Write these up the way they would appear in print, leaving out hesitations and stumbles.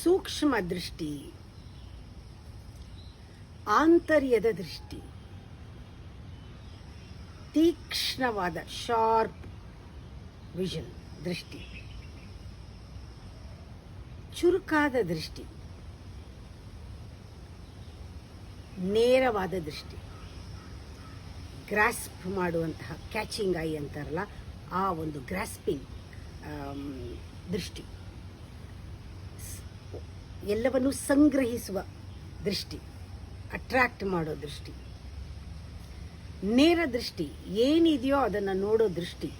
ಸೂಕ್ಷ್ಮ ದೃಷ್ಟಿ, ಆಂತರ್ಯದ ದೃಷ್ಟಿ, ತೀಕ್ಷ್ಣವಾದ ಶಾರ್ಪ್ ವಿಷನ್ ದೃಷ್ಟಿ, ಚುರುಕಾದ ದೃಷ್ಟಿ, ನೇರವಾದ ದೃಷ್ಟಿ, ಗ್ರಾಸ್ಪ್ ಮಾಡುವಂತಹ ಕ್ಯಾಚಿಂಗ್ ಐ ಅಂತಾರಲ್ಲ ಆ ಒಂದು ಗ್ರಾಸ್ಪಿಂಗ್ ದೃಷ್ಟಿ, ಎಲ್ಲವನ್ನು ಸಂಗ್ರಹಿಸುವ ದೃಷ್ಟಿ, ಅಟ್ರಾಕ್ಟ್ ಮಾಡೋ ದೃಷ್ಟಿ, ನೇರ ದೃಷ್ಟಿ, ಏನಿದೆಯೋ ಅದನ್ನು ನೋಡೋ ದೃಷ್ಟಿ.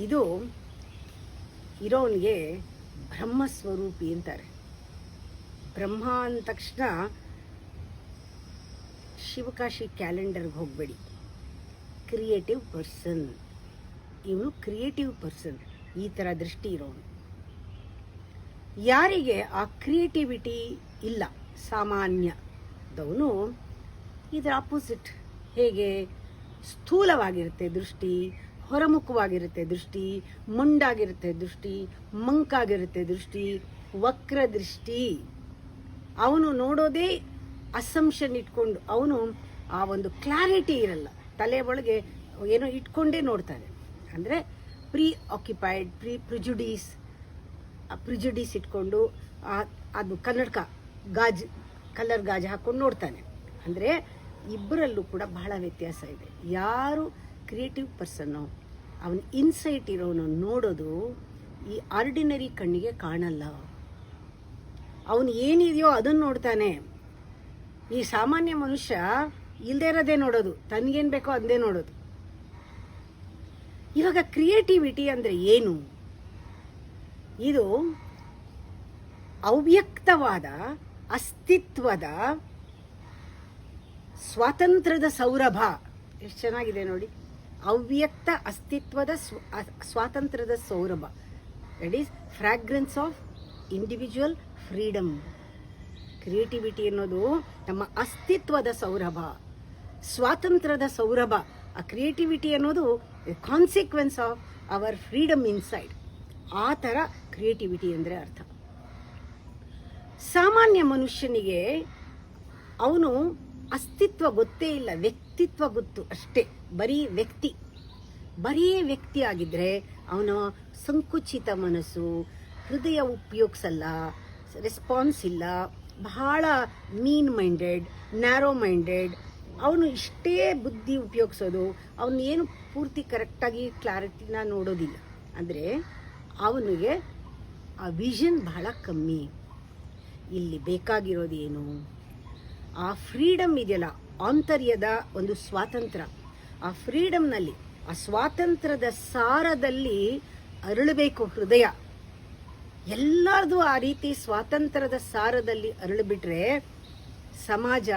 ಇದು ಇರೋನಿಗೆ ಬ್ರಹ್ಮಸ್ವರೂಪಿ ಅಂತಾರೆ. ಬ್ರಹ್ಮ ಅಂದ ತಕ್ಷಣ ಶಿವಕಾಶಿ ಕ್ಯಾಲೆಂಡರ್ಗೆ ಹೋಗಬೇಡಿ. ಕ್ರಿಯೇಟಿವ್ ಪರ್ಸನ್, ಇವನು ಕ್ರಿಯೇಟಿವ್ ಪರ್ಸನ್, ಈ ಥರ ದೃಷ್ಟಿ ಇರೋನು. ಯಾರಿಗೆ ಆ ಕ್ರಿಯೇಟಿವಿಟಿ ಇಲ್ಲ, ಸಾಮಾನ್ಯದವನು, ಇದರ ಆಪೋಸಿಟ್. ಹೇಗೆ ಸ್ಥೂಲವಾಗಿರುತ್ತೆ ದೃಷ್ಟಿ, ಹೊರಮುಖವಾಗಿರುತ್ತೆ ದೃಷ್ಟಿ, ಮೊಂಡಾಗಿರುತ್ತೆ ದೃಷ್ಟಿ, ಮಂಕಾಗಿರುತ್ತೆ ದೃಷ್ಟಿ, ವಕ್ರ ದೃಷ್ಟಿ. ಅವನು ನೋಡೋದೇ ಅಸಂಪ್ಷನ್ ಇಟ್ಕೊಂಡು, ಅವನು ಆ ಒಂದು ಕ್ಲಾರಿಟಿ ಇರಲ್ಲ, ತಲೆ ಒಳಗೆ ಏನೋ ಇಟ್ಕೊಂಡೇ ನೋಡ್ತಾನೆ. ಅಂದರೆ ಪ್ರೀ ಆಕ್ಯುಪೈಡ್, ಪ್ರಿಜುಡೀಸ್ ಇಟ್ಕೊಂಡು ಅದು ಕನ್ನಡಕ ಕಲರ್ ಗಾಜು ಹಾಕ್ಕೊಂಡು ನೋಡ್ತಾನೆ. ಅಂದರೆ ಇಬ್ಬರಲ್ಲೂ ಕೂಡ ಬಹಳ ವ್ಯತ್ಯಾಸ ಇದೆ. ಯಾರು ಕ್ರಿಯೇಟಿವ್ ಪರ್ಸನ್ನು, ಅವನ ಇನ್ಸೈಟ್ ಇರೋನು ನೋಡೋದು ಈ ಆರ್ಡಿನರಿ ಕಣ್ಣಿಗೆ ಕಾಣಲ್ಲ. ಅವನು ಏನಿದೆಯೋ ಅದನ್ನು ನೋಡ್ತಾನೆ. ಈ ಸಾಮಾನ್ಯ ಮನುಷ್ಯ ಇಲ್ಲದೆ ಇರೋದೇ ನೋಡೋದು, ತನಗೇನು ಬೇಕೋ ಅದೇ ನೋಡೋದು. ಇವಾಗ ಕ್ರಿಯೇಟಿವಿಟಿ ಅಂದರೆ ಏನು? ಇದು ಅವ್ಯಕ್ತವಾದ ಅಸ್ತಿತ್ವದ ಸ್ವಾತಂತ್ರ್ಯದ ಸೌರಭ. ಎಷ್ಟು ಚೆನ್ನಾಗಿದೆ ನೋಡಿ. ಅವ್ಯಕ್ತ ಅಸ್ತಿತ್ವದ ಸ್ವಾತಂತ್ರ್ಯದ ಸೌರಭ. That is fragrance of individual freedom. Creativity ಅನ್ನೋದು ನಮ್ಮ ಅಸ್ತಿತ್ವದ ಸೌರಭ, ಸ್ವಾತಂತ್ರ್ಯದ ಸೌರಭ. ಆ ಕ್ರಿಯೇಟಿವಿಟಿ ಅನ್ನೋದು consequence of our freedom inside. ಆ ಥರ ಕ್ರಿಯೇಟಿವಿಟಿ ಅಂದರೆ ಅರ್ಥ. ಸಾಮಾನ್ಯ ಮನುಷ್ಯನಿಗೆ ಅವನು ಅಸ್ತಿತ್ವ ಗೊತ್ತೇ ಇಲ್ಲ, ವ್ಯಕ್ತಿತ್ವ ಗೊತ್ತು ಅಷ್ಟೇ. ಬರೀ ವ್ಯಕ್ತಿ ಆಗಿದ್ರೆ ಅವನ ಸಂಕುಚಿತ ಮನಸ್ಸು, ಹೃದಯ ಉಪಯೋಗಿಸಲ್ಲ, ರೆಸ್ಪಾನ್ಸ್ ಇಲ್ಲ, ಬಹಳ ಮೀನ್ ಮೈಂಡೆಡ್, ನ್ಯಾರೋ ಮೈಂಡೆಡ್. ಅವನು ಇಷ್ಟೇ ಬುದ್ಧಿ ಉಪಯೋಗಿಸೋದು, ಅವನು ಏನು ಪೂರ್ತಿ ಕರೆಕ್ಟಾಗಿ ಕ್ಲಾರಿಟಿನ ನೋಡೋದಿಲ್ಲ. ಅಂದರೆ ಅವನಿಗೆ ಆ ವಿಷನ್ ಬಹಳ ಕಮ್ಮಿ. ಇಲ್ಲಿ ಬೇಕಾಗಿರೋದು ಏನು? ಆ ಫ್ರೀಡಮ್ ಇದೆಯಲ್ಲ, ಆಂತರ್ಯದ ಒಂದು ಸ್ವಾತಂತ್ರ್ಯ. ಆ ಫ್ರೀಡಮ್ನಲ್ಲಿ, ಆ ಸ್ವಾತಂತ್ರ್ಯದ ಸಾರದಲ್ಲಿ ಅರಳಬೇಕು ಹೃದಯ. ಎಲ್ಲರದು ಆ ರೀತಿ ಸ್ವಾತಂತ್ರ್ಯದ ಸಾರದಲ್ಲಿ ಅರಳಿಬಿಟ್ರೆ, ಸಮಾಜ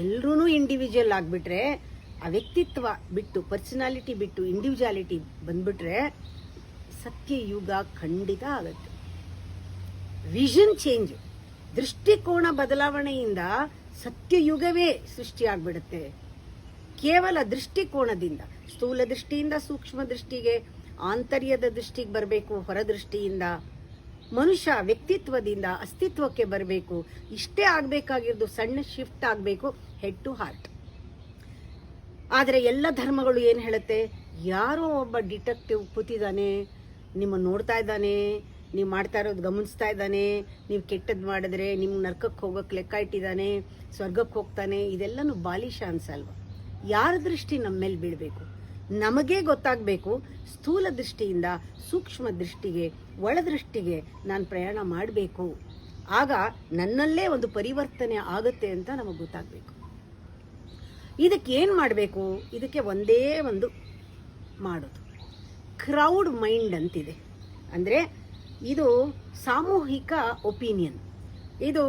ಎಲ್ಲರೂ ಇಂಡಿವಿಜುವಲ್ ಆಗಿಬಿಟ್ರೆ, ಆ ವ್ಯಕ್ತಿತ್ವ ಬಿಟ್ಟು, ಪರ್ಸನಾಲಿಟಿ ಬಿಟ್ಟು ಇಂಡಿವಿಜುವಾಲಿಟಿ ಬಂದ್ಬಿಟ್ರೆ ಸತ್ಯಯುಗ ಖಂಡಿತ ಆಗುತ್ತೆ. ವಿಷನ್ ಚೇಂಜ್, ದೃಷ್ಟಿಕೋನ ಬದಲಾವಣೆಯಿಂದ ಸತ್ಯಯುಗವೇ ಸೃಷ್ಟಿಯಾಗ್ಬಿಡುತ್ತೆ. ಕೇವಲ ದೃಷ್ಟಿಕೋನದಿಂದ, ಸ್ಥೂಲ ದೃಷ್ಟಿಯಿಂದ ಸೂಕ್ಷ್ಮ ದೃಷ್ಟಿಗೆ, ಆಂತರ್ಯದ ದೃಷ್ಟಿಗೆ ಬರಬೇಕು, ಹೊರದೃಷ್ಟಿಯಿಂದ ಮನುಷ್ಯ ವ್ಯಕ್ತಿತ್ವದಿಂದ ಅಸ್ತಿತ್ವಕ್ಕೆ ಬರಬೇಕು. ಇಷ್ಟೇ ಆಗಬೇಕಾಗಿರೋದು, ಸಣ್ಣ ಶಿಫ್ಟ್ ಆಗಬೇಕು ಹೆಡ್ ಟು ಹಾರ್ಟ್. ಆದರೆ ಎಲ್ಲ ಧರ್ಮಗಳು ಏನು ಹೇಳುತ್ತೆ? ಯಾರೋ ಒಬ್ಬ ಡಿಟೆಕ್ಟಿವ್ ಕೂತಿದ್ದಾನೆ, ನಿಮ್ಮನ್ನು ನೋಡ್ತಾ ಇದ್ದಾನೆ, ನೀವು ಮಾಡ್ತಾ ಇರೋದು ಗಮನಿಸ್ತಾ ಇದ್ದಾನೆ, ನೀವು ಕೆಟ್ಟದ್ದು ಮಾಡಿದ್ರೆ ನಿಮ್ಮ ನರ್ಕಕ್ಕೆ ಹೋಗೋಕ್ಕೆ ಲೆಕ್ಕ ಇಟ್ಟಿದ್ದಾನೆ, ಸ್ವರ್ಗಕ್ಕೆ ಹೋಗ್ತಾನೆ. ಇದೆಲ್ಲನೂ ಬಾಲಿಶ ಅನ್ಸಲ್ವ? ಯಾರ ದೃಷ್ಟಿ ನಮ್ಮ ಮೇಲೆ ಬೀಳಬೇಕು? ನಮಗೇ ಗೊತ್ತಾಗಬೇಕು. ಸ್ಥೂಲ ದೃಷ್ಟಿಯಿಂದ ಸೂಕ್ಷ್ಮ ದೃಷ್ಟಿಗೆ, ಒಳದೃಷ್ಟಿಗೆ ನಾನು ಪ್ರಯಾಣ ಮಾಡಬೇಕು. ಆಗ ನನ್ನಲ್ಲೇ ಒಂದು ಪರಿವರ್ತನೆ ಆಗುತ್ತೆ ಅಂತ ನಮಗೆ ಗೊತ್ತಾಗಬೇಕು. ಇದಕ್ಕೆ ಏನು ಮಾಡಬೇಕು? ಇದಕ್ಕೆ ಒಂದೇ ಒಂದು ಮಾಡೋದು, ಕ್ರೌಡ್ ಮೈಂಡ್ ಅಂತಿದೆ. ಅಂದರೆ ಇದು ಸಾಮೂಹಿಕ ಒಪಿನಿಯನ್, ಇದು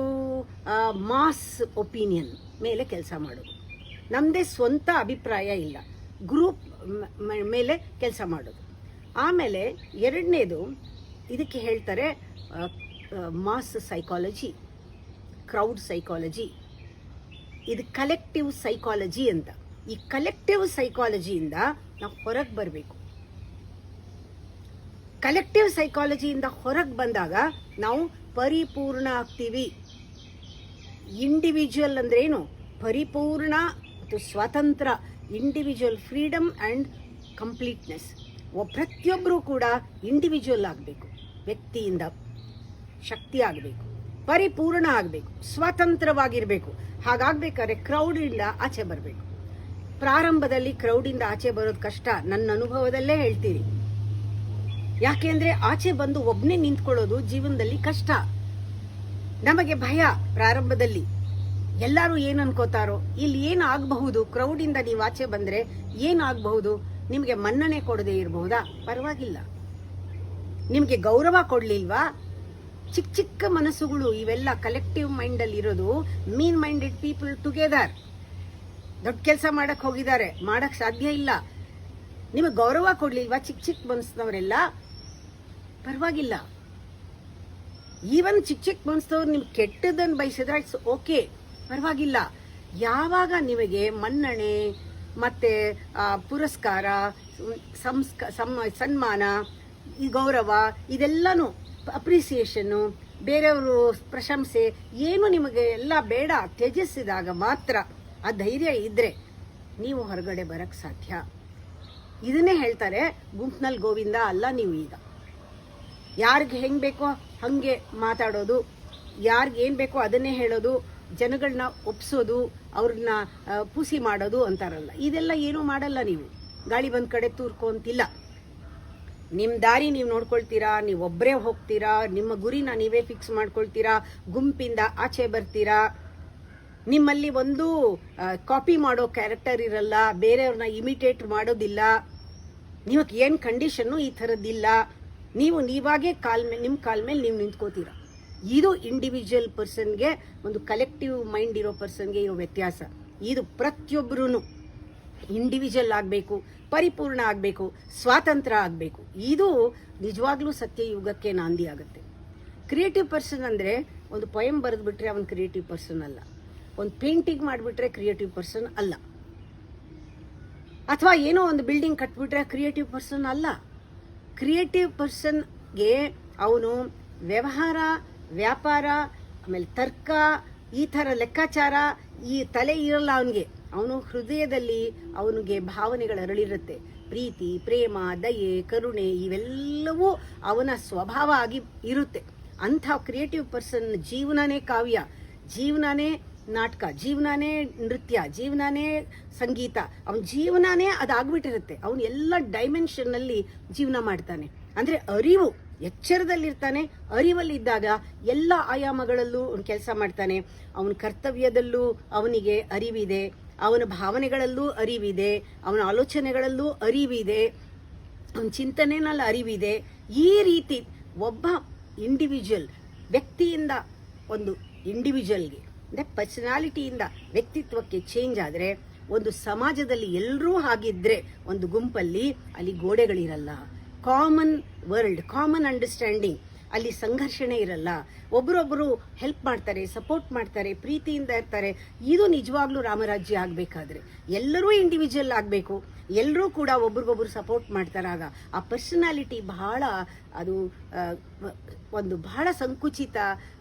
ಮಾಸ್ ಒಪಿನಿಯನ್ ಮೇಲೆ ಕೆಲಸ ಮಾಡೋದು. ನಮ್ಮದೇ ಸ್ವಂತ ಅಭಿಪ್ರಾಯ ಇಲ್ಲ, ಗ್ರೂಪ್ ಮೇಲೆ ಕೆಲಸ ಮಾಡೋದು. ಆಮೇಲೆ ಎರಡನೇದು, ಇದಕ್ಕೆ ಹೇಳ್ತಾರೆ ಮಾಸ್ ಸೈಕಾಲಜಿ, ಕ್ರೌಡ್ ಸೈಕಾಲಜಿ. ಇದು ಕಲೆಕ್ಟಿವ್ ಸೈಕಾಲಜಿ ಅಂತ. ಈ ಕಲೆಕ್ಟಿವ್ ಸೈಕಾಲಜಿಯಿಂದ ನಾವು ಹೊರಗೆ ಬರಬೇಕು. ಕಲೆಕ್ಟಿವ್ ಸೈಕಾಲಜಿಯಿಂದ ಹೊರಗೆ ಬಂದಾಗ ನಾವು ಪರಿಪೂರ್ಣ ಆಗ್ತೀವಿ. ಇಂಡಿವಿಜುವಲ್ ಅಂದ್ರೆ ಏನು? ಪರಿಪೂರ್ಣ ಮತ್ತು ಸ್ವತಂತ್ರ, ಇಂಡಿವಿಜುವಲ್ ಫ್ರೀಡಮ್ ಆ್ಯಂಡ್ ಕಂಪ್ಲೀಟ್ನೆಸ್. ಪ್ರತಿಯೊಬ್ಬರೂ ಕೂಡ ಇಂಡಿವಿಜುವಲ್ ಆಗಬೇಕು, ವ್ಯಕ್ತಿಯಿಂದ ಶಕ್ತಿ ಆಗಬೇಕು, ಪರಿಪೂರ್ಣ ಆಗಬೇಕು, ಸ್ವತಂತ್ರವಾಗಿರಬೇಕು. ಹಾಗಾಗಬೇಕಾದ್ರೆ ಕ್ರೌಡಿಂದ ಆಚೆ ಬರಬೇಕು. ಪ್ರಾರಂಭದಲ್ಲಿ ಕ್ರೌಡಿಂದ ಆಚೆ ಬರೋದು ಕಷ್ಟ, ನನ್ನ ಅನುಭವದಲ್ಲೇ ಹೇಳ್ತೀನಿ. ಯಾಕೆಂದ್ರೆ ಆಚೆ ಬಂದು ಒಬ್ಬನೇ ನಿಂತ್ಕೊಳ್ಳೋದು ಜೀವನದಲ್ಲಿ ಕಷ್ಟ. ನಮಗೆ ಭಯ ಪ್ರಾರಂಭದಲ್ಲಿ. ಎಲ್ಲರೂ ಏನು ಅನ್ಕೋತಾರೋ, ಇಲ್ಲಿ ಏನು ಆಗಬಹುದು, ಕ್ರೌಡಿಂದ ನೀವು ಆಚೆ ಬಂದ್ರೆ ಏನಾಗಬಹುದು? ನಿಮಗೆ ಮನ್ನಣೆ ಕೊಡದೇ ಇರಬಹುದಾ? ಪರವಾಗಿಲ್ಲ. ನಿಮಗೆ ಗೌರವ ಕೊಡ್ಲಿಲ್ವಾ? ಚಿಕ್ಕ ಚಿಕ್ಕ ಮನಸ್ಸುಗಳು ಇವೆಲ್ಲ ಕಲೆಕ್ಟಿವ್ ಮೈಂಡ್ ಅಲ್ಲಿ ಇರೋದು. ಮೀನ್ ಮೈಂಡೆಡ್ ಪೀಪಲ್ ಟುಗೆದರ್ ದೊಡ್ಡ ಕೆಲಸ ಮಾಡಕ್ ಹೋಗಿದ್ದಾರೆ, ಮಾಡಕ್ ಸಾಧ್ಯ ಇಲ್ಲ. ನಿಮಗೆ ಗೌರವ ಕೊಡ್ಲಿಲ್ವಾ ಚಿಕ್ಕ ಚಿಕ್ಕ ಮನಸ್ಸಿನವರೆಲ್ಲ? ಪರವಾಗಿಲ್ಲ. ಈವನ್ ಚಿಕ್ಕ ಚಿಕ್ಕ ಮನಸ್ಸದವ್ರು ನಿಮ್ಗೆ ಕೆಟ್ಟದನ್ನು ಬಯಸಿದ್ರೆ ಇಟ್ಸ್ ಓಕೆ, ಪರವಾಗಿಲ್ಲ. ಯಾವಾಗ ನಿಮಗೆ ಮನ್ನಣೆ ಮತ್ತೆ ಪುರಸ್ಕಾರ, ಸನ್ಮಾನ, ಈ ಗೌರವ, ಇದೆಲ್ಲನೂ ಅಪ್ರಿಸಿಯೇಷನ್ನು, ಬೇರೆಯವರು ಪ್ರಶಂಸೆ ಏನು ನಿಮಗೆ ಎಲ್ಲ ಬೇಡ, ತ್ಯಜಿಸಿದಾಗ ಮಾತ್ರ ಆ ಧೈರ್ಯ ಇದ್ರೆ ನೀವು ಹೊರಗಡೆ ಬರಕ್ ಸಾಧ್ಯ. ಇದನ್ನೇ ಹೇಳ್ತಾರೆ ಗುಂಪ್ನಲ್ಲಿ ಗೋವಿಂದ ಅಲ್ಲ ನೀವು. ಈಗ ಯಾರಿಗೆ ಹೆಂಗ್ ಬೇಕೋ ಹಂಗೆ ಮಾತಾಡೋದು, ಯಾರಿಗೆ ಏನ್ ಬೇಕೋ ಅದನ್ನೇ ಹೇಳೋದು, ಜನಗಳನ್ನ ಒಪ್ಸೋದು, ಅವ್ರನ್ನ ಪೂಸಿ ಮಾಡೋದು ಅಂತಾರಲ್ಲ, ಇದೆಲ್ಲ ಏನೂ ಮಾಡಲ್ಲ ನೀವು. ಗಾಳಿ ಬಂದ್ ಕಡೆ ತೂರ್ಕೊಂತಿಲ್ಲ. ನಿಮ್ಮ ದಾರಿ ನೀವು ನೋಡ್ಕೊಳ್ತೀರಾ, ನೀವು ಒಬ್ಬರೇ ಹೋಗ್ತೀರಾ, ನಿಮ್ಮ ಗುರಿನ ನೀವೇ ಫಿಕ್ಸ್ ಮಾಡ್ಕೊಳ್ತೀರಾ, ಗುಂಪಿಂದ ಆಚೆ ಬರ್ತೀರಾ. ನಿಮ್ಮಲ್ಲಿ ಒಂದು ಕಾಪಿ ಮಾಡೋ ಕ್ಯಾರೆಕ್ಟರ್ ಇರಲ್ಲ, ಬೇರೆಯವ್ರನ್ನ ಇಮಿಟೇಟ್ ಮಾಡೋದಿಲ್ಲ. ನಿಮಗೆ ಏನು ಕಂಡೀಷನ್ನು ಈ ಥರದ್ದಿಲ್ಲ. ನೀವು ನೀವಾಗೇ ನಿಮ್ಮ ಕಾಲ್ ಮೇಲೆ ನೀವು ನಿಂತ್ಕೋತೀರ. ಇದು ಇಂಡಿವಿಜುವಲ್ ಪರ್ಸನ್ಗೆ, ಒಂದು ಕಲೆಕ್ಟಿವ್ ಮೈಂಡ್ ಇರೋ ಪರ್ಸನ್ಗೆ ಇರೋ ವ್ಯತ್ಯಾಸ. ಇದು ಪ್ರತಿಯೊಬ್ಬರೂ ಇಂಡಿವಿಜುವಲ್ ಆಗಬೇಕು, ಪರಿಪೂರ್ಣ ಆಗಬೇಕು, ಸ್ವಾತಂತ್ರ್ಯ ಆಗಬೇಕು. ಇದು ನಿಜವಾಗ್ಲೂ ಸತ್ಯಯುಗಕ್ಕೆ ನಾಂದಿ ಆಗುತ್ತೆ. ಕ್ರಿಯೇಟಿವ್ ಪರ್ಸನ್ ಅಂದರೆ ಒಂದು ಪೊಯಮ್ ಬರೆದ್ಬಿಟ್ರೆ ಅವನು ಕ್ರಿಯೇಟಿವ್ ಪರ್ಸನ್ ಅಲ್ಲ. ಒಂದು ಪೇಂಟಿಂಗ್ ಮಾಡಿಬಿಟ್ರೆ ಕ್ರಿಯೇಟಿವ್ ಪರ್ಸನ್ ಅಲ್ಲ. ಅಥವಾ ಏನೋ ಒಂದು ಬಿಲ್ಡಿಂಗ್ ಕಟ್ಬಿಟ್ರೆ ಕ್ರಿಯೇಟಿವ್ ಪರ್ಸನ್ ಅಲ್ಲ. ಕ್ರಿಯೇಟಿವ್ ಪರ್ಸನ್ಗೆ ಅವನು ವ್ಯವಹಾರ, ವ್ಯಾಪಾರ, ಆಮೇಲೆ ತರ್ಕ, ಈ ಥರ ಲೆಕ್ಕಾಚಾರ ಈ ತಲೆ ಇರಲ್ಲ ಅವನಿಗೆ. ಅವನು ಹೃದಯದಲ್ಲಿ ಅವನಿಗೆ ಭಾವನೆಗಳು ಅರಳಿರುತ್ತೆ. ಪ್ರೀತಿ, ಪ್ರೇಮ, ದಯೆ, ಕರುಣೆ ಇವೆಲ್ಲವೂ ಅವನ ಸ್ವಭಾವ ಆಗಿ ಇರುತ್ತೆ. ಅಂಥ ಕ್ರಿಯೇಟಿವ್ ಪರ್ಸನ್ ಜೀವನನೇ ಕಾವ್ಯ, ಜೀವನನೇ ನಾಟಕ, ಜೀವನನೇ ನೃತ್ಯ, ಜೀವನನೇ ಸಂಗೀತ, ಅವನ ಜೀವನನೇ ಅದಾಗ್ಬಿಟ್ಟಿರುತ್ತೆ. ಅವನು ಎಲ್ಲ ಡೈಮೆನ್ಷನ್ನಲ್ಲಿ ಜೀವನ ಮಾಡ್ತಾನೆ. ಅಂದರೆ ಅರಿವು, ಎಚ್ಚರದಲ್ಲಿರ್ತಾನೆ. ಅರಿವಲ್ಲಿದ್ದಾಗ ಎಲ್ಲ ಆಯಾಮಗಳಲ್ಲೂ ಅವನು ಕೆಲಸ ಮಾಡ್ತಾನೆ. ಅವನ ಕರ್ತವ್ಯದಲ್ಲೂ ಅವನಿಗೆ ಅರಿವಿದೆ, ಅವನ ಭಾವನೆಗಳಲ್ಲೂ ಅರಿವಿದೆ, ಅವನ ಆಲೋಚನೆಗಳಲ್ಲೂ ಅರಿವಿದೆ, ಅವನ ಚಿಂತನೆನಲ್ಲಿ ಅರಿವಿದೆ. ಈ ರೀತಿ ಒಬ್ಬ ಇಂಡಿವಿಜುವಲ್ ವ್ಯಕ್ತಿಯಿಂದ ಒಂದು ಇಂಡಿವಿಜುವಲ್ಗೆ ಅಂದರೆ ಪರ್ಸನಾಲಿಟಿಯಿಂದ ವ್ಯಕ್ತಿತ್ವಕ್ಕೆ ಚೇಂಜ್ ಆದರೆ, ಒಂದು ಸಮಾಜದಲ್ಲಿ ಎಲ್ಲರೂ ಹಾಗಿದ್ರೆ, ಒಂದು ಗುಂಪಲ್ಲಿ ಅಲ್ಲಿ ಗೋಡೆಗಳಿರಲ್ಲ. ಕಾಮನ್ ವರ್ಲ್ಡ್, ಕಾಮನ್ ಅಂಡರ್ಸ್ಟ್ಯಾಂಡಿಂಗ್, ಅಲ್ಲಿ ಸಂಘರ್ಷಣೆ ಇರಲ್ಲ. ಒಬ್ಬರೊಬ್ಬರು ಹೆಲ್ಪ್ ಮಾಡ್ತಾರೆ, ಸಪೋರ್ಟ್ ಮಾಡ್ತಾರೆ, ಪ್ರೀತಿಯಿಂದ ಇರ್ತಾರೆ. ಇದು ನಿಜವಾಗ್ಲೂ ರಾಮರಾಜ್ಯ ಆಗಬೇಕಾದ್ರೆ ಎಲ್ಲರೂ ಇಂಡಿವಿಜುವಲ್ ಆಗಬೇಕು, ಎಲ್ಲರೂ ಕೂಡ ಒಬ್ರಿಗೊಬ್ರು ಸಪೋರ್ಟ್ ಮಾಡ್ತಾರಾಗ ಆ ಪರ್ಸನಾಲಿಟಿ ಬಹಳ, ಅದು ಒಂದು ಬಹಳ ಸಂಕುಚಿತ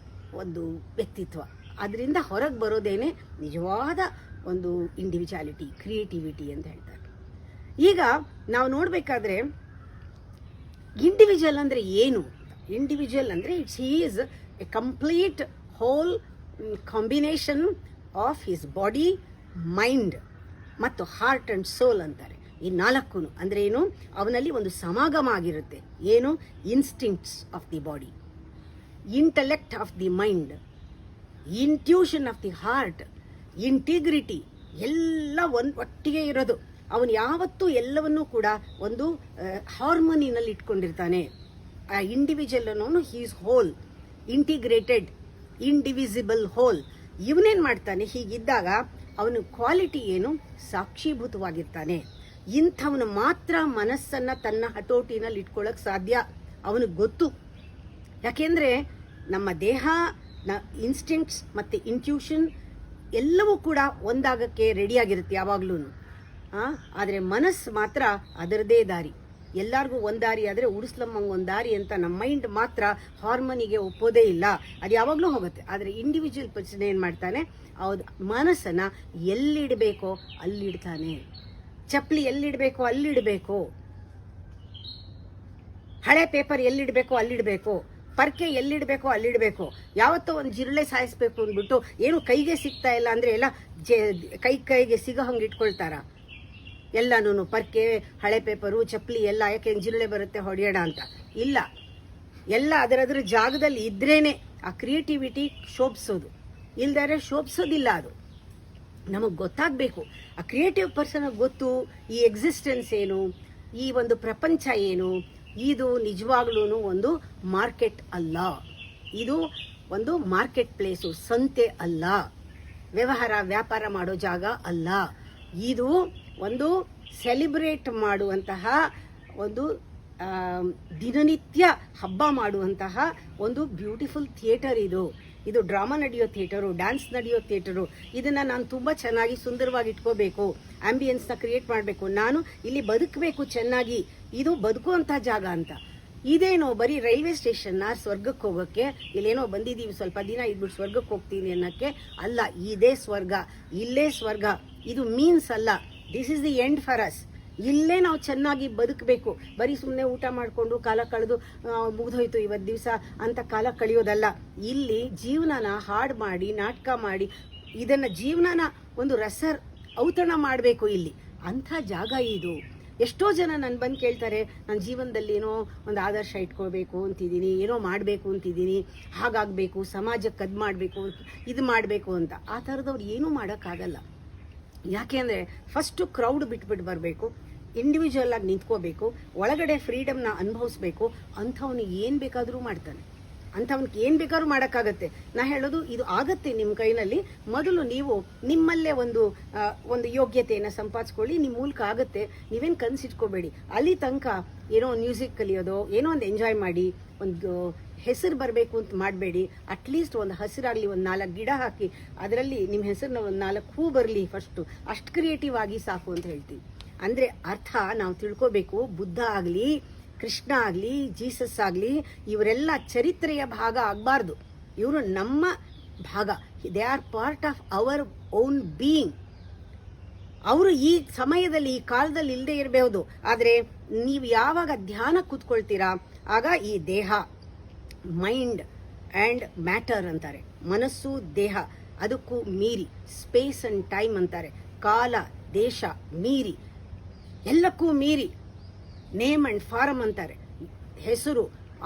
ಒಂದು ವ್ಯಕ್ತಿತ್ವ. ಅದರಿಂದ ಹೊರಗೆ ಬರೋದೇನೆ ನಿಜವಾದ ಒಂದು ಇಂಡಿವಿಜುವಾಲಿಟಿ, ಕ್ರಿಯೇಟಿವಿಟಿ ಅಂತ ಹೇಳ್ತಾರೆ. ಈಗ ನಾವು ನೋಡಬೇಕಾದ್ರೆ ಇಂಡಿವಿಜುವಲ್ ಅಂದರೆ ಏನು? ಇಂಡಿವಿಜುವಲ್ ಅಂದರೆ it's he is A complete hole combination of his body, mind ಮತ್ತು ಹಾರ್ಟ್ ಆ್ಯಂಡ್ ಸೋಲ್ ಅಂತಾರೆ. ಈ ನಾಲ್ಕು ಅಂದರೆ ಏನು? ಅವನಲ್ಲಿ ಒಂದು ಸಮಾಗಮ ಆಗಿರುತ್ತೆ. ಏನು? Instincts of the body, intellect of the mind, intuition of the heart, integrity, ಎಲ್ಲ ಒಟ್ಟಿಗೆ ಇರೋದು. ಅವನು ಯಾವತ್ತೂ ಎಲ್ಲವನ್ನೂ ಕೂಡ ಒಂದು ಹಾರ್ಮೋನಿನಲ್ಲಿ ಇಟ್ಕೊಂಡಿರ್ತಾನೆ. ಆ ಇಂಡಿವಿಜುವಲ್ ಅನ್ನೋನು he is whole, integrated, indivisible whole. ಇವನೇನು ಮಾಡ್ತಾನೆ? ಹೀಗಿದ್ದಾಗ ಅವನ ಕ್ವಾಲಿಟಿ ಏನು? ಸಾಕ್ಷೀಭೂತವಾಗಿರ್ತಾನೆ. ಇಂಥವನು ಮಾತ್ರ ಮನಸ್ಸನ್ನು ತನ್ನ ಹತೋಟಿನಲ್ಲಿ ಇಟ್ಕೊಳ್ಳೋಕೆ ಸಾಧ್ಯ. ಅವನಿಗೆ ಗೊತ್ತು. ಯಾಕೆಂದರೆ ನಮ್ಮ ದೇಹ, ಇನ್ಸ್ಟಿಂಕ್ಟ್ಸ್ ಮತ್ತು ಇಂಟ್ಯೂಷನ್ ಎಲ್ಲವೂ ಕೂಡ ಒಂದಾಗಕ್ಕೆ ರೆಡಿಯಾಗಿರುತ್ತೆ ಯಾವಾಗಲೂ. ಆದರೆ ಮನಸ್ಸು ಮಾತ್ರ ಅದರದೇ ದಾರಿ. ಎಲ್ಲರಿಗೂ ಒಂದು ದಾರಿ ಆದರೆ ಉಡಿಸ್ಲಮ್ಮಂಗೆ ಒಂದು ದಾರಿ ಅಂತ ನಮ್ಮ ಮೈಂಡ್ ಮಾತ್ರ ಹಾರ್ಮೋನಿಗೆ ಒಪ್ಪೋದೇ ಇಲ್ಲ, ಅದು ಯಾವಾಗಲೂ ಹೋಗುತ್ತೆ. ಆದರೆ ಇಂಡಿವಿಜುವಲ್ ಪರ್ಸನ್ ಏನು ಮಾಡ್ತಾನೆ, ಅವ್ರ ಮನಸ್ಸನ್ನು ಎಲ್ಲಿಡಬೇಕೋ ಅಲ್ಲಿಡ್ತಾನೆ. ಚಪ್ಪಲಿ ಎಲ್ಲಿಡಬೇಕೋ ಅಲ್ಲಿಡಬೇಕು, ಹಳೆ ಪೇಪರ್ ಎಲ್ಲಿಡಬೇಕೋ ಅಲ್ಲಿಡಬೇಕು, ಪರ್ಕೆ ಎಲ್ಲಿಡಬೇಕೋ ಅಲ್ಲಿಡಬೇಕು. ಯಾವತ್ತೋ ಒಂದು ಜಿರಳೆ ಸಾಯಿಸ್ಬೇಕು ಅಂದ್ಬಿಟ್ಟು ಏನು ಕೈಗೆ ಸಿಗ್ತಾ ಇಲ್ಲ ಅಂದರೆ ಎಲ್ಲ ಕೈಗೆ ಸಿಗೋ ಹಂಗೆ ಇಟ್ಕೊಳ್ತಾರ ಎಲ್ಲನೂ. ಪರ್ಕೆ, ಹಳೆ ಪೇಪರು, ಚಪ್ಪಲಿ ಎಲ್ಲ ಯಾಕೆ ಜಿರಳೆ ಬರುತ್ತೆ ಹೊಡೆಯೋಣ ಅಂತ ಇಲ್ಲ. ಎಲ್ಲ ಅದರ ಜಾಗದಲ್ಲಿ ಇದ್ರೇನೆ ಆ ಕ್ರಿಯೇಟಿವಿಟಿ ಶೋಭಿಸೋದು, ಇಲ್ದಾರೆ ಶೋಭಿಸೋದಿಲ್ಲ. ಅದು ನಮಗೆ ಗೊತ್ತಾಗಬೇಕು. ಆ ಕ್ರಿಯೇಟಿವ್ ಪರ್ಸನ್ ಗೊತ್ತು ಈ ಎಕ್ಸಿಸ್ಟೆನ್ಸ್ ಏನು, ಈ ಒಂದು ಪ್ರಪಂಚ ಏನು. ಇದು ನಿಜವಾಗ್ಲೂ ಒಂದು ಮಾರ್ಕೆಟ್ ಅಲ್ಲ, ಇದು ಒಂದು ಮಾರ್ಕೆಟ್ ಪ್ಲೇಸು, ಸಂತೆ ಅಲ್ಲ, ವ್ಯಾಪಾರ ಮಾಡೋ ಜಾಗ ಅಲ್ಲ. ಇದು ಒಂದು ಸೆಲಿಬ್ರೇಟ್ ಮಾಡುವಂತಹ ಒಂದು ದಿನನಿತ್ಯ ಹಬ್ಬ ಮಾಡುವಂತಹ ಒಂದು ಬ್ಯೂಟಿಫುಲ್ ಥಿಯೇಟರ್. ಇದು ಡ್ರಾಮಾ ನಡೆಯೋ ಥಿಯೇಟರು, ಡ್ಯಾನ್ಸ್ ನಡೆಯೋ ಥಿಯೇಟರು. ಇದನ್ನು ನಾನು ತುಂಬ ಚೆನ್ನಾಗಿ ಸುಂದರವಾಗಿ ಇಟ್ಕೋಬೇಕು, ಆಂಬಿಯನ್ಸ್ನ ಕ್ರಿಯೇಟ್ ಮಾಡಬೇಕು, ನಾನು ಇಲ್ಲಿ ಬದುಕಬೇಕು ಚೆನ್ನಾಗಿ, ಇದು ಬದುಕುವಂಥ ಜಾಗ ಅಂತ. ಇದೇನೋ ಬರೀ ರೈಲ್ವೆ ಸ್ಟೇಷನ್ನ ಸ್ವರ್ಗಕ್ಕೆ ಹೋಗೋಕ್ಕೆ, ಇಲ್ಲೇನೋ ಬಂದಿದ್ದೀವಿ ಸ್ವಲ್ಪ ದಿನ ಇದ್ಬಿಟ್ಟು ಸ್ವರ್ಗಕ್ಕೆ ಹೋಗ್ತೀನಿ ಅನ್ನೋಕ್ಕೆ ಅಲ್ಲ. ಇದೇ ಸ್ವರ್ಗ, ಇಲ್ಲೇ ಸ್ವರ್ಗ. ಇದು ಮೀನ್ಸ್ ಅಲ್ಲ, this is the end for us. ಇಲ್ಲೇ ನಾವು ಚೆನ್ನಾಗಿ ಬದುಕಬೇಕು. ಬರೀ ಸುಮ್ಮನೆ ಊಟ ಮಾಡಿಕೊಂಡು ಕಾಲ ಕಳೆದು ಮುಗಿದೋಯ್ತು ಇವತ್ತು ದಿವಸ ಅಂತ ಕಾಲ ಕಳೆಯೋದಲ್ಲ. ಇಲ್ಲಿ ಜೀವನನ ಹಾಡು ಮಾಡಿ, ನಾಟಕ ಮಾಡಿ, ಇದನ್ನು ಜೀವನನ ಒಂದು ಔತಣ ಮಾಡಬೇಕು ಇಲ್ಲಿ. ಅಂಥ ಜಾಗ ಇದು. ಎಷ್ಟೋ ಜನ ನನ್ನ ಬಂದು ಕೇಳ್ತಾರೆ, ನನ್ನ ಜೀವನದಲ್ಲಿ ಏನೋ ಒಂದು ಆದರ್ಶ ಇಟ್ಕೋಬೇಕು ಅಂತಿದ್ದೀನಿ, ಏನೋ ಮಾಡಬೇಕು ಅಂತಿದ್ದೀನಿ, ಹಾಗಾಗಬೇಕು, ಸಮಾಜಕ್ಕೆ ಅದು ಮಾಡಬೇಕು, ಇದು ಮಾಡಬೇಕು ಅಂತ. ಆ ಥರದವ್ರು ಏನೂ ಮಾಡೋಕ್ಕಾಗಲ್ಲ. ಯಾಕೆ ಅಂದರೆ ಫಸ್ಟು ಕ್ರೌಡ್ ಬಿಟ್ಬಿಟ್ಟು ಬರಬೇಕು, ಇಂಡಿವಿಜುವಲ್ ಆಗಿ ನಿಂತ್ಕೋಬೇಕು, ಒಳಗಡೆ ಫ್ರೀಡಮ್ನ ಅನುಭವಿಸ್ಬೇಕು. ಅಂಥವ್ನಿಗೆ ಏನು ಬೇಕಾದರೂ ಮಾಡ್ತಾನೆ, ಅಂಥವ್ನಿಗೆ ಏನು ಬೇಕಾದ್ರೂ ಮಾಡೋಕ್ಕಾಗತ್ತೆ. ನಾ ಹೇಳೋದು ಇದು ಆಗತ್ತೆ ನಿಮ್ಮ ಕೈನಲ್ಲಿ. ಮೊದಲು ನೀವು ನಿಮ್ಮಲ್ಲೇ ಒಂದು ಯೋಗ್ಯತೆಯನ್ನು ಸಂಪಾದಿಸ್ಕೊಳ್ಳಿ, ನಿಮ್ಮ ಮೂಲಕ ಆಗುತ್ತೆ. ನೀವೇನು ಕನಸಿಟ್ಕೋಬೇಡಿ. ಅಲ್ಲಿ ತನಕ ಏನೋ ಮ್ಯೂಸಿಕ್ ಕಲಿಯೋದು, ಏನೋ ಒಂದು ಎಂಜಾಯ್ ಮಾಡಿ, ಒಂದು ಹೆಸರು ಬರಬೇಕು ಅಂತ ಮಾಡಬೇಡಿ. ಅಟ್ಲೀಸ್ಟ್ ಒಂದು ಹಸಿರಾಗಲಿ, ಒಂದು 4 ಗಿಡ ಹಾಕಿ ಅದರಲ್ಲಿ ನಿಮ್ಮ ಹೆಸರನ್ನ ಒಂದು 4 ಹೂ ಬರಲಿ ಫಸ್ಟು. ಅಷ್ಟು ಕ್ರಿಯೇಟಿವ್ ಆಗಿ ಸಾಕು ಅಂತ ಹೇಳ್ತೀವಿ. ಅಂದರೆ ಅರ್ಥ ನಾವು ತಿಳ್ಕೋಬೇಕು. ಬುದ್ಧ ಆಗಲಿ, ಕೃಷ್ಣ ಆಗಲಿ, ಜೀಸಸ್ ಆಗಲಿ, ಇವರೆಲ್ಲ ಚರಿತ್ರೆಯ ಭಾಗ ಆಗಬಾರ್ದು. ಇವರು ನಮ್ಮ ಭಾಗ. They are part of our own being. ಅವರು ಈ ಸಮಯದಲ್ಲಿ, ಈ ಕಾಲದಲ್ಲಿ ಇಲ್ಲದೆ ಇರಬಹುದು. ಆದರೆ ನೀವು ಯಾವಾಗ ಧ್ಯಾನ ಕೂತ್ಕೊಳ್ತೀರಾ ಆಗ ಈ ದೇಹ, ಮೈಂಡ್ ಆ್ಯಂಡ್ ಮ್ಯಾಟರ್ ಅಂತಾರೆ, ಮನಸ್ಸು ದೇಹ, ಅದಕ್ಕೂ ಮೀರಿ ಸ್ಪೇಸ್ ಅಂಡ್ ಟೈಮ್ ಅಂತಾರೆ, ಕಾಲ ದೇಶ ಮೀರಿ, ಎಲ್ಲಕ್ಕೂ ಮೀರಿ ನೇಮ್ ಅಂಡ್ ಫಾರಮ್ ಅಂತಾರೆ, ಹೆಸರು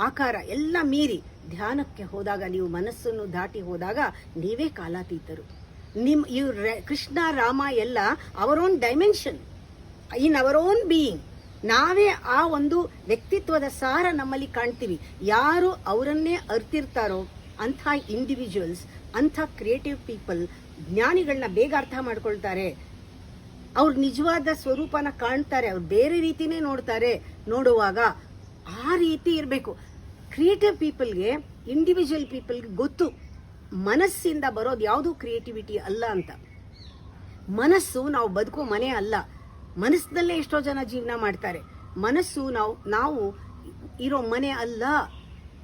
ಆಕಾರ ಎಲ್ಲ ಮೀರಿ ಧ್ಯಾನಕ್ಕೆ ಹೋದಾಗ, ನೀವು ಮನಸ್ಸನ್ನು ದಾಟಿ ಹೋದಾಗ ನೀವೇ ಕಾಲಾತೀತರು. ಕೃಷ್ಣ ರಾಮ ಎಲ್ಲ our own dimension in our own being. ನಾವೇ ಆ ಒಂದು ವ್ಯಕ್ತಿತ್ವದ ಸಾರ ನಮ್ಮಲ್ಲಿ ಕಾಣ್ತೀವಿ. ಯಾರು ಅವರನ್ನೇ ಅರ್ತಿರ್ತಾರೋ ಅಂಥ ಇಂಡಿವಿಜುವಲ್ಸ್, ಅಂಥ ಕ್ರಿಯೇಟಿವ್ ಪೀಪಲ್, ಜ್ಞಾನಿಗಳನ್ನ ಬೇಗ ಅರ್ಥ ಮಾಡ್ಕೊಳ್ತಾರೆ. ಅವ್ರ ನಿಜವಾದ ಸ್ವರೂಪನ ಕಾಣ್ತಾರೆ, ಅವ್ರು ಬೇರೆ ರೀತಿನೇ ನೋಡ್ತಾರೆ. ನೋಡುವಾಗ ಆ ರೀತಿ ಇರಬೇಕು. ಕ್ರಿಯೇಟಿವ್ ಪೀಪಲ್ಗೆ, ಇಂಡಿವಿಜುವಲ್ ಪೀಪಲ್ಗೆ ಗೊತ್ತು ಮನಸ್ಸಿಂದ ಬರೋದು ಯಾವುದು ಕ್ರಿಯೇಟಿವಿಟಿ ಅಲ್ಲ ಅಂತ. ಮನಸ್ಸು ನಾವು ಬದುಕೋ ಮನೆ ಅಲ್ಲ. ಮನಸ್ಸಿನಲ್ಲೇ ಎಷ್ಟೋ ಜನ ಜೀವನ ಮಾಡ್ತಾರೆ. ಮನಸ್ಸು ನಾವು ಇರೋ ಮನೆ ಅಲ್ಲ.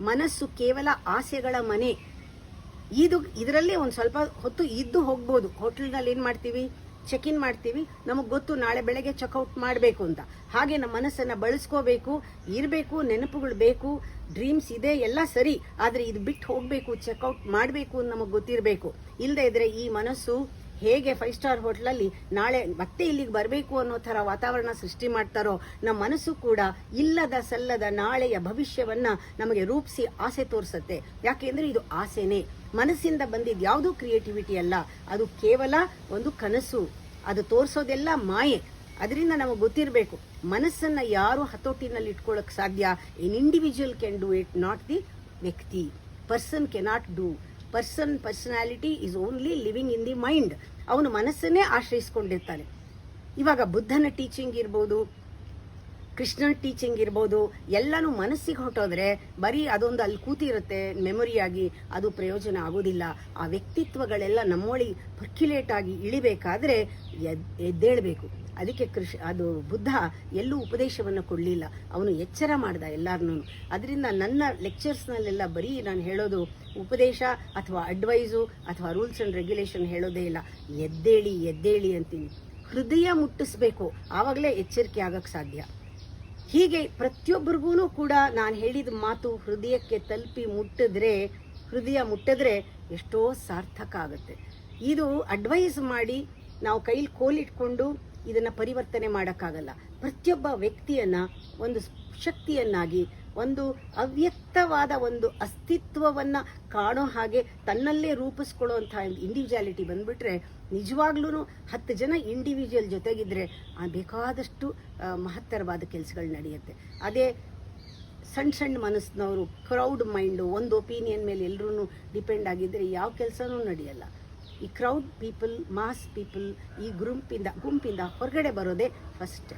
ಮನಸ್ಸು ಕೇವಲ ಆಸೆಗಳ ಮನೆ. ಇದರಲ್ಲೇ ಒಂದು ಸ್ವಲ್ಪ ಹೊತ್ತು ಇದ್ದು ಹೋಗ್ಬೋದು. ಹೋಟೆಲ್ನಲ್ಲಿ ಏನು ಮಾಡ್ತೀವಿ, ಚೆಕ್ ಇನ್ ಮಾಡ್ತೀವಿ, ನಮಗೆ ಗೊತ್ತು ನಾಳೆ ಬೆಳಗ್ಗೆ ಚೆಕ್ಔಟ್ ಮಾಡಬೇಕು ಅಂತ. ಹಾಗೆ ನಮ್ಮ ಮನಸ್ಸನ್ನು ಬಳಸ್ಕೋಬೇಕು, ಇರಬೇಕು, ನೆನಪುಗಳು ಬೇಕು, ಡ್ರೀಮ್ಸ್ ಇದೆ, ಎಲ್ಲ ಸರಿ. ಆದರೆ ಇದು ಬಿಟ್ಟು ಹೋಗಬೇಕು, ಚೆಕ್ಔಟ್ ಮಾಡಬೇಕು ಅಂತ ನಮಗೆ ಗೊತ್ತಿರಬೇಕು. ಇಲ್ಲದೆ ಇದ್ರೆ ಈ ಮನಸ್ಸು ಹೇಗೆ 5 ಸ್ಟಾರ್ ಹೋಟ್ಲಲ್ಲಿ ನಾಳೆ ಮತ್ತೆ ಇಲ್ಲಿಗೆ ಬರಬೇಕು ಅನ್ನೋ ಥರ ವಾತಾವರಣ ಸೃಷ್ಟಿ ಮಾಡ್ತಾರೋ, ನಮ್ಮ ಮನಸ್ಸು ಕೂಡ ಇಲ್ಲದ ಸಲ್ಲದ ನಾಳೆಯ ಭವಿಷ್ಯವನ್ನ ನಮಗೆ ರೂಪಿಸಿ ಆಸೆ ತೋರಿಸುತ್ತೆ. ಯಾಕೆಂದ್ರೆ ಇದು ಆಸೆನೇ. ಮನಸ್ಸಿಂದ ಬಂದಿದ್ದು ಯಾವುದೂ ಕ್ರಿಯೇಟಿವಿಟಿ ಅಲ್ಲ, ಅದು ಕೇವಲ ಒಂದು ಕನಸು. ಅದು ತೋರಿಸೋದೆಲ್ಲ ಮಾಯೆ. ಅದರಿಂದ ನಮಗೆ ಗೊತ್ತಿರಬೇಕು, ಮನಸ್ಸನ್ನ ಯಾರು ಹತೋಟಿನಲ್ಲಿ ಇಟ್ಕೊಳ್ಳೋಕೆ ಸಾಧ್ಯ? An individual can do it, not the ವ್ಯಕ್ತಿ. Person cannot do. Personality is only living in the mind. ಅವನು ಮನಸ್ಸನ್ನೇ ಆಶ್ರಯಿಸ್ಕೊಂಡಿರ್ತಾನೆ. ಇವಾಗ ಬುದ್ಧನ ಟೀಚಿಂಗ್ ಇರ್ಬೋದು, ಕೃಷ್ಣನ ಟೀಚಿಂಗ್ ಇರ್ಬೋದು, ಎಲ್ಲನೂ ಮನಸ್ಸಿಗೆ ಹೊಟ್ಟೋದ್ರೆ ಬರೀ ಅದೊಂದು ಅಲ್ಲಿ ಕೂತಿರುತ್ತೆ ಮೆಮೊರಿಯಾಗಿ, ಅದು ಪ್ರಯೋಜನ ಆಗೋದಿಲ್ಲ. ಆ ವ್ಯಕ್ತಿತ್ವಗಳೆಲ್ಲ ನಮ್ಮೊಳಗೆ ಪರ್ಕ್ಯುಲೇಟ್ ಆಗಿ ಇಳಿಬೇಕಾದ್ರೆ ಎದ್ದೇಳಬೇಕು. ಅದಕ್ಕೆ ಅದು ಬುದ್ಧ ಎಲ್ಲೂ ಉಪದೇಶವನ್ನು ಕೊಡಲಿಲ್ಲ, ಅವನು ಎಚ್ಚರ ಮಾಡ್ದ ಎಲ್ಲಾರನ್ನೂ. ಅದರಿಂದ ನನ್ನ ಲೆಕ್ಚರ್ಸ್ನಲ್ಲೆಲ್ಲ ಬರೀ ನಾನು ಹೇಳೋದು ಉಪದೇಶ ಅಥವಾ ಅಡ್ವೈಸು ಅಥವಾ ರೂಲ್ಸ್ ಆ್ಯಂಡ್ ರೆಗ್ಯುಲೇಷನ್ ಹೇಳೋದೇ ಇಲ್ಲ, ಎದ್ದೇಳಿ ಎದ್ದೇಳಿ ಅಂತೀನಿ. ಹೃದಯ ಮುಟ್ಟಿಸ್ಬೇಕು, ಆವಾಗಲೇ ಎಚ್ಚರಿಕೆ ಆಗಕ್ಕೆ ಸಾಧ್ಯ. ಹೀಗೆ ಪ್ರತಿಯೊಬ್ಬರಿಗೂ ಕೂಡ ನಾನು ಹೇಳಿದ ಮಾತು ಹೃದಯಕ್ಕೆ ತಲುಪಿ ಹೃದಯ ಮುಟ್ಟಿದ್ರೆ ಎಷ್ಟೋ ಸಾರ್ಥಕ ಆಗುತ್ತೆ. ಇದು ಅಡ್ವೈಸ್ ಮಾಡಿ ನಾವು ಕೈಲಿ ಕೋಲಿಟ್ಕೊಂಡು ಇದನ್ನು ಪರಿವರ್ತನೆ ಮಾಡೋಕ್ಕಾಗಲ್ಲ. ಪ್ರತಿಯೊಬ್ಬ ವ್ಯಕ್ತಿಯನ್ನು ಒಂದು ಶಕ್ತಿಯನ್ನಾಗಿ, ಒಂದು ಅವ್ಯಕ್ತವಾದ ಒಂದು ಅಸ್ತಿತ್ವವನ್ನು ಕಾಣೋ ಹಾಗೆ ತನ್ನಲ್ಲೇ ರೂಪಿಸ್ಕೊಳ್ಳೋಂಥ ಇಂಡಿವಿಜುವಾಲಿಟಿ ಬಂದ್ಬಿಟ್ರೆ ನಿಜವಾಗ್ಲೂ 10 ಜನ ಇಂಡಿವಿಜುವಲ್ ಜೊತೆಗಿದ್ರೆ ಬೇಕಾದಷ್ಟು ಮಹತ್ತರವಾದ ಕೆಲಸಗಳು ನಡೆಯುತ್ತೆ. ಅದೇ ಸಣ್ಣ ಮನಸ್ಸಿನವರು, ಕ್ರೌಡ್ ಮೈಂಡು, ಒಂದು ಒಪಿನಿಯನ್ ಮೇಲೆ ಎಲ್ಲರೂ ಡಿಪೆಂಡ್ ಆಗಿದ್ದರೆ ಯಾವ ಕೆಲಸನೂ ನಡೆಯಲ್ಲ. ಈ ಕ್ರೌಡ್ ಪೀಪಲ್, ಮಾಸ್ ಪೀಪಲ್, ಈ ಗುಂಪಿಂದ ಹೊರಗಡೆ ಬರೋದೇ ಫಸ್ಟ್.